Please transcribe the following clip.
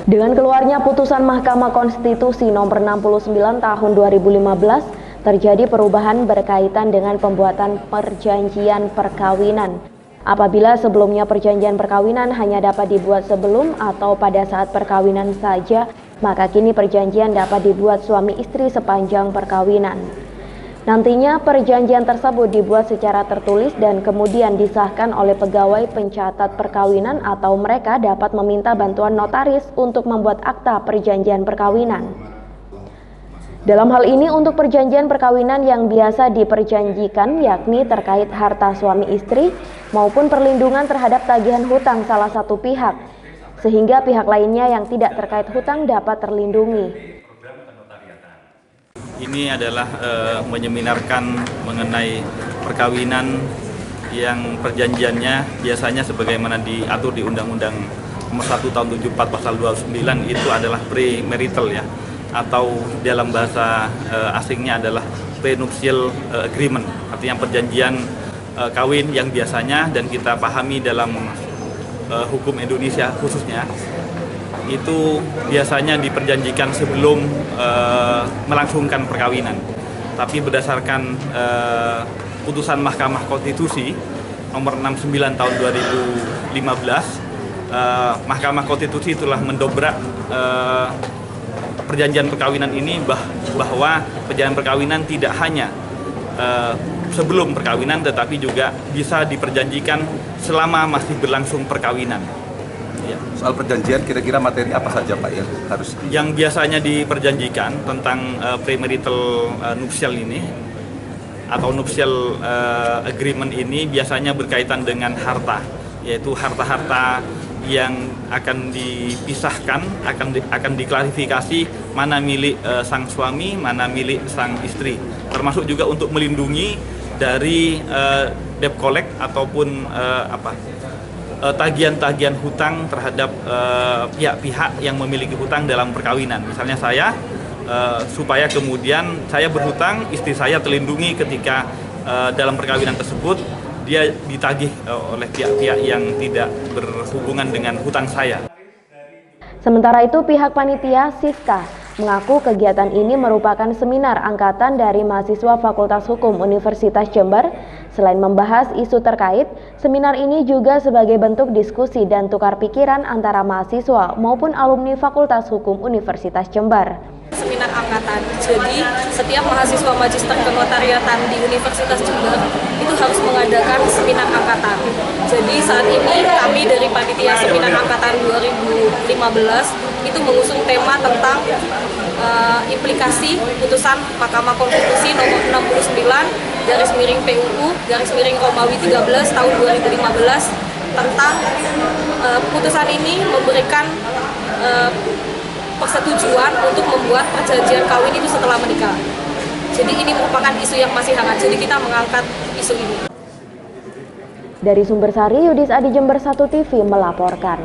Dengan keluarnya putusan Mahkamah Konstitusi nomor 69 tahun 2015, terjadi perubahan berkaitan dengan pembuatan perjanjian perkawinan. Apabila sebelumnya perjanjian perkawinan hanya dapat dibuat sebelum atau pada saat perkawinan saja, maka kini perjanjian dapat dibuat suami istri sepanjang perkawinan. Nantinya perjanjian tersebut dibuat secara tertulis dan kemudian disahkan oleh pegawai pencatat perkawinan atau mereka dapat meminta bantuan notaris untuk membuat akta perjanjian perkawinan. Dalam hal ini untuk perjanjian perkawinan yang biasa diperjanjikan yakni terkait harta suami istri maupun perlindungan terhadap tagihan hutang salah satu pihak, sehingga pihak lainnya yang tidak terkait hutang dapat terlindungi. Ini adalah menyeminarkan mengenai perkawinan yang perjanjiannya biasanya sebagaimana diatur di Undang-Undang Nomor 1 Tahun 74 Pasal 29 itu adalah premarital ya, atau dalam bahasa asingnya adalah prenuptial agreement, artinya perjanjian kawin yang biasanya dan kita pahami dalam hukum Indonesia khususnya itu biasanya diperjanjikan sebelum melangsungkan perkawinan. Tapi berdasarkan putusan Mahkamah Konstitusi nomor 69 tahun 2015, Mahkamah Konstitusi telah mendobrak perjanjian perkawinan ini bahwa perjanjian perkawinan tidak hanya sebelum perkawinan tetapi juga bisa diperjanjikan selama masih berlangsung perkawinan. Ya. Soal perjanjian kira-kira materi apa saja Pak yang harus yang biasanya diperjanjikan tentang premarital nuptial ini atau nuptial agreement ini biasanya berkaitan dengan harta, yaitu harta-harta yang akan dipisahkan, akan diklarifikasi mana milik sang suami, mana milik sang istri, termasuk juga untuk melindungi dari debt collect ataupun tagihan-tagihan hutang terhadap pihak-pihak yang memiliki hutang dalam perkawinan. Misalnya saya, supaya kemudian saya berhutang, istri saya terlindungi ketika dalam perkawinan tersebut dia ditagih oleh pihak-pihak yang tidak berhubungan dengan hutang saya. Sementara itu pihak panitia Siska mengaku kegiatan ini merupakan seminar angkatan dari mahasiswa Fakultas Hukum Universitas Jember. Selain membahas isu terkait, seminar ini juga sebagai bentuk diskusi dan tukar pikiran antara mahasiswa maupun alumni Fakultas Hukum Universitas Jember. Seminar angkatan, jadi setiap mahasiswa magister kenotariatan di Universitas Jember itu harus mengadakan seminar angkatan. Jadi saat ini kami dari panitia seminar angkatan 2015 itu mengusung tema tentang implikasi putusan Mahkamah Konstitusi nomor 69/PUU/Romawi 13 tahun 2015 tentang putusan ini memberikan persetujuan untuk membuat perjanjian kawin itu setelah menikah. Jadi ini merupakan isu yang masih hangat, jadi kita mengangkat isu ini. Dari Sumbersari, Yudis Adi, Jember 1 TV melaporkan.